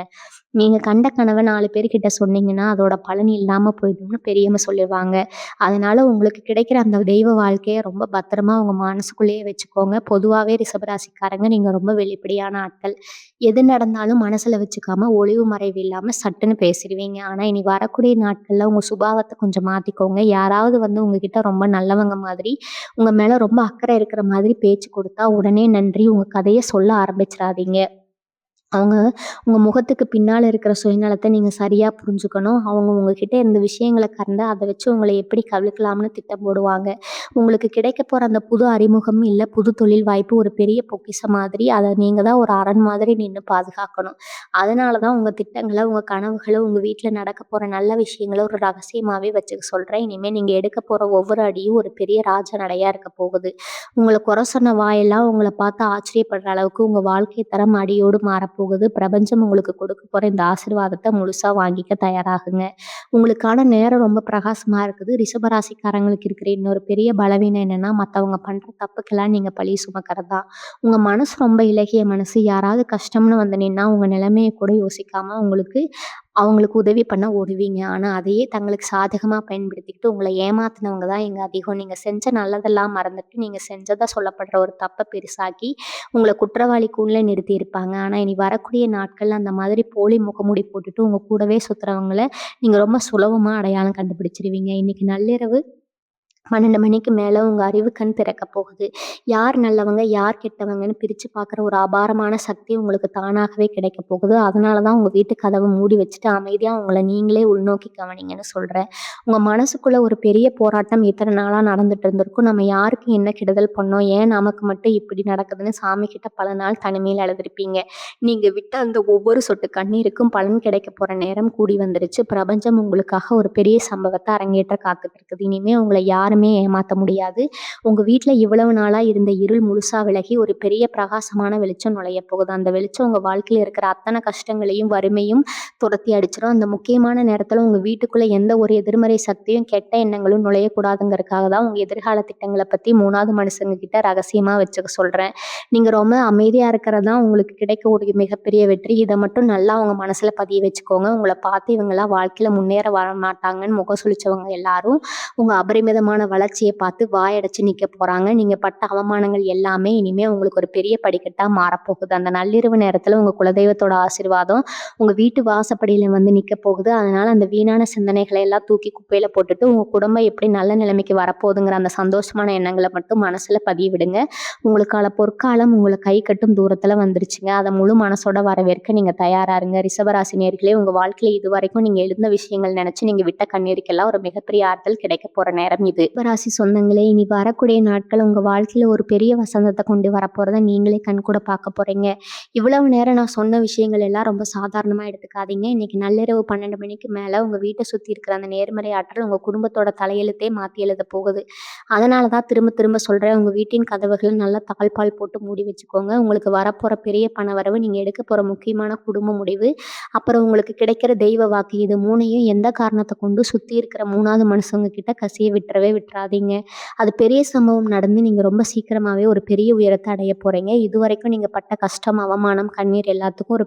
நீங்க கண்ட கனவ 4 பேர்கிட்ட சொன்னீங்கன்னா, அதோட பலன் இல்லாம போயிடும்னு பெரியவங்க சொல்லிருவாங்க. அதனால உங்களுக்கு கிடைக்கிற அந்த தெய்வ வாழ்க்கைய ரொம்ப பத்திரமா உங்க மனசுக்குள்ளேயே வச்சுக்கோங்க. பொதுவாவே ரிஷபராசிக்காரங்க நீங்க ரொம்ப வெளிப்படையான ஆட்கள். எது நடந்தாலும் மனசுல வச்சுக்காம ஒளிவு மறைவு இல்லாம சட்டுன்னு பேசிருவீங்க. ஆனா இனி வரக்கூடிய நாட்கள்ல உங்க சுபாவத்த கொஞ்சம் மாத்திக்கோங்க. யாராவது உங்ககிட்ட ரொம்ப நல்லவங்க மாதிரி, உங்க மேல ரொம்ப அக்கறை இருக்கிற மாதிரி பேச்சு கொடுத்தா, உடனே நன்றி உங்க கதைய சொல்ல ஆரம்பிச்சுறாதீங்க. அவங்க உங்க முகத்துக்கு பின்னால இருக்கிற சுயநலத்த நீங்க சரியா புரிஞ்சுக்கணும். அவங்க உங்ககிட்ட இந்த விஷயங்கள கண்டு அத வச்சு உங்கள எப்படி கவிழ்க்கலாம்னு திட்டம் போடுவாங்க. உங்களுக்கு கிடைக்க போற அந்த புது அறிமுகம், இல்ல புது தொழில் வாய்ப்பு ஒரு பெரிய பொக்கிஷம் மாதிரி. அத நீங்க தான் ஒரு அரண் மாதிரி நின்னு பாதுகாக்கணும். அதனால தான் உங்க திட்டங்கள, உங்க கனவுகள, உங்க வீட்ல நடக்க போற நல்ல விஷயங்கள ஒரு ரகசியமாவே வச்சுக்க சொல்றேன். இனிமே நீங்க எடுக்க போற ஒவ்வொரு அடியும் ஒரு பெரிய ராஜ நடையா இருக்க போகுது. உங்கள குறை சொன்ன வாயெல்லாம் உங்கள பார்த்து ஆச்சரியப்படுற அளவுக்கு உங்க வாழ்க்கை தரம் அடியோடு மாறப்போகுது. பிரபஞ்சம் உங்களுக்கு கொடுக்க போற இந்த ஆசீர்வாதத்த முழுசா வாங்கிக்க தயாராகுங்க. உங்களுக்கான நேரம் ரொம்ப பிரகாசமா இருக்குது. ரிஷபராசிக்காரங்களுக்கு இருக்கிற இன்னொரு பெரிய பலவீனம் என்னன்னா, மத்தவங்க பண்ற தப்புக்கெல்லாம் நீங்க பழி சுமக்கிறது தான். உங்க மனசு ரொம்ப இளகிய மனசு. யாராவது கஷ்டம்னு வந்து நின்னா, உங்க நிலைமைய கூட யோசிக்காம அவங்களுக்கு உதவி பண்ண ஓடுவீங்க. ஆனா, அதையே தங்களுக்கு சாதகமா பயன்படுத்திக்கிட்டு உங்கள ஏமாத்துனவங்க தான் இங்க அதிகம். நீங்க செஞ்ச நல்லதெல்லாம் மறந்துட்டு, நீங்க செஞ்சதா சொல்லப்படுற ஒரு தப்ப பெருசாக்கி, உங்கள குற்றவாளிக்குள்ள நிறுத்தியிருப்பாங்க. ஆனா, இனி வரக்கூடிய நாட்கள்ல அந்த மாதிரி போலி முகமூடி போட்டுட்டு உங்க கூடவே சுத்துறவங்கள நீங்க ரொம்ப சுலபமா அடையாளம் கண்டுபிடிச்சிருவீங்க. இன்னைக்கு நள்ளிரவு 12 மணிக்கு மேல உங்க அறிவு கண் திறக்கப் போகுது. யார் நல்லவங்க, யார் கெட்டவங்கன்னு பிரிச்சு பார்க்குற ஒரு அபாரமான சக்தி உங்களுக்கு தானாகவே கிடைக்கப் போகுது. அதனால தான் உங்க வீட்டு கதவ மூடி வச்சுட்டு அமைதியா உங்கள நீங்களே உள்நோக்கி கவனிங்கன்னு சொல்றேன். உங்க மனசுக்குள்ள ஒரு பெரிய போராட்டம் இத்தன நாளா நடந்துட்டு இருந்திருக்கும். நம்ம யாருக்கு என்ன கெடுதல் பண்ணோம்? ஏன் நமக்கு மட்டும் இப்படி நடக்குதுன்னு சாமிகிட்ட பல நாள் தனிமையில அழுதுருப்பீங்க. நீங்க விட்ட அந்த ஒவ்வொரு சொட்டு கண்ணீருக்கும் பலன் கிடைக்கப் போற நேரம் கூடி வந்துருச்சு. பிரபஞ்சம் உங்களுக்காக ஒரு பெரிய சம்பவத்த அரங்கேற்ற காத்துட்டு இருக்குது. இனிமே உங்கள யாருமே ஏமாத்த முடியாது. உங்க வீட்ல இவ்வளவு நாளா இருந்த இருள் முழுசா விலகி ஒரு பெரிய பிரகாசமான வெளிச்சம் நுழையப் போகுது. அந்த வெளிச்சம் உங்க வாழ்க்கையில இருக்கிற அத்தன கஷ்டங்களையும், வறுமையும் துரத்தி அடிச்சிரும். அந்த முக்கியமான நேரத்துல உங்க வீட்டுக்குள்ள எந்த ஒரு எதிர்மறை சக்தியும், கெட்ட எண்ணங்களும் நுழையக்கூடாதுங்கிறதுக்காக தான் உங்க எதிர்கால திட்டங்கள பத்தி 3வது மனுஷங்க கிட்ட ரகசியமா வச்சுக்க சொல்றேன். நீங்க ரொம்ப அமைதியா இருக்கிறது தான் உங்களுக்கு கிடைக்கக்கூடிய மிகப்பெரிய வெற்றி. இத மட்டும் நல்லா உங்க மனசுல பதிய வச்சுக்கோங்க. உங்கள பார்த்து இவங்கலாம் வாழ்க்கையில முன்னேற வரமாட்டாங்கன்னு முகம் சுளிச்சவங்க எல்லாரும், உங்க அபரிமிதமான வளர்ச்சிய பார்த்து வாயடைச்சு நிக்க போறாங்க. நீங்க பட்ட அவமானங்கள் எல்லாமே இனிமே உங்களுக்கு ஒரு பெரிய படிக்கட்டா மாறப்போகுது. அந்த நள்ளிரவு நேரத்துல உங்க குலதெய்வத்தோட ஆசீர்வாதம் உங்க வீட்டு வாசப்படியில நிக்க போகுது. அதனால அந்த வீணான சிந்தனைகளை எல்லாம் தூக்கி குப்பையில போட்டுட்டு, உங்க குடும்பம் எப்படி நல்ல நிலைமைக்கு வரப்போகுதுங்கிற அந்த சந்தோஷமான எண்ணங்கள மட்டும் மனசுல பதிய விடுங்க. உங்களுக்கான பொற்காலம் உங்கள கை கட்டும் தூரத்துல வந்துருச்சுங்க. அத முழு மனசோட வரவேற்க நீங்க தயாரா இருங்க. ரிஷபராசி நேயர்களே, உங்க வாழ்க்கையில இதுவரைக்கும் நீங்க எழுந்த விஷயங்கள் நினைச்சு நீங்க விட்ட கண்ணீருக்கெல்லாம் ஒரு மிகப்பெரிய ஆறுதல் கிடைக்க போற நேரம் இது. ரிஷபராசி சொந்தங்களே, இனி வரக்கூடிய நாட்கள் உங்க வாழ்க்கையில ஒரு பெரிய வசந்தத்த கொண்டு வரப்போறத நீங்களே கண்கூட பார்க்க போறீங்க. இவ்வளவு நேரம் நான் சொன்ன விஷயங்கள் எல்லாம் ரொம்ப சாதாரணமா எடுத்துக்காதீங்க. இன்னைக்கு நள்ளிரவு 12 மணிக்கு மேல உங்க வீட்ட சுத்தி இருக்கிற அந்த நேர்மறை ஆற்றல் உங்க குடும்பத்தோட தலையெழுத்தே மாத்தி எழுதப் போகுது. அதனால தான் திரும்ப திரும்ப சொல்றேன். உங்க வீட்டின் கதவுகள நல்லா தாழ்ப்பாள் போட்டு மூடி வச்சுக்கோங்க. உங்களுக்கு வரப்போற பெரிய பணவரவு, நீங்க எடுக்கப் போற முக்கியமான குடும்ப முடிவு, அப்புறம் உங்களுக்கு கிடைக்கிற தெய்வ வாக்கு இது 3யும் எந்த காரணத்த கொண்டு சுத்தி இருக்கிற 3வது மனுஷங்க கிட்ட கசிய விட்டுறாதீங்க. அது பெரிய சம்பவம் நடந்து நீங்க ரொம்ப சீக்கிரமாவே ஒரு பெரிய உயரத்த அடையப் போறீங்க. இதுவரைக்கும் நீங்க பட்ட கஷ்டம், அவமானம், கண்ணீர் எல்லாத்துக்கும் ஒரு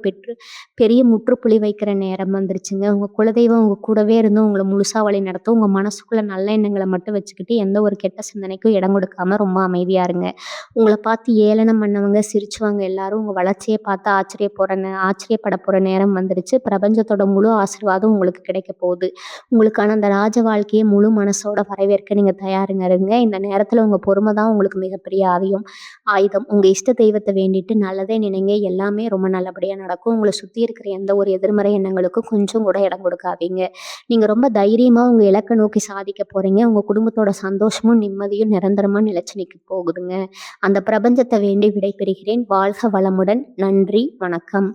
பெரிய முற்றுப்புள்ளி வைக்கிற நேரம் வந்துருச்சுங்க. உங்க குலதெய்வம் உங்க கூடவே இருந்து உங்கள முழுசா வழிநடத்தும். உங்க மனசுக்குள்ள நல்ல எண்ணங்கள மட்டும் வச்சுக்கிட்டு எந்த ஒரு கெட்ட சிந்தனைக்கும் இடம் கொடுக்காம ரொம்ப அமைதியா இருங்க. உங்கள பார்த்து ஏளனம் பண்ணவங்க, சிரிச்சவங்க எல்லாரும் உங்க வளர்ச்சிய பார்த்து ஆச்சரியப்பட போற நேரம் வந்துருச்சு. பிரபஞ்சத்தோட முழு ஆசீர்வாதம் உங்களுக்கு கிடைக்கப் போகுது. உங்களுக்கான அந்த ராஜ வாழ்க்கைய முழு மனசோட வரவேற்க நீங்க தயாருங்க இருங்க. இந்த நேரத்துல உங்க பொறுமை தான் உங்களுக்கு மிகப்பெரிய ஆயுதம். உங்க இஷ்ட தெய்வத்த வேண்டிட்டு நல்லதே நினைங்க. எல்லாமே ரொம்ப நல்லபடியா நடக்கும். உங்கள சுத்தி இருக்கிற எந்த ஒரு எதிர்மறை எண்ணங்களுக்கும் கொஞ்சம் கூட இடம் கொடுக்காதீங்க. நீங்க ரொம்ப தைரியமா உங்க இலக்க நோக்கி சாதிக்க போறீங்க. உங்க குடும்பத்தோட சந்தோஷமும், நிம்மதியும் நிரந்தரமா நிலைச்சு நிக்க போகுதுங்க. அந்த பிரபஞ்சத்த வேண்டி விடைபெறுகிறேன். வாழ்க வளமுடன். நன்றி. வணக்கம்.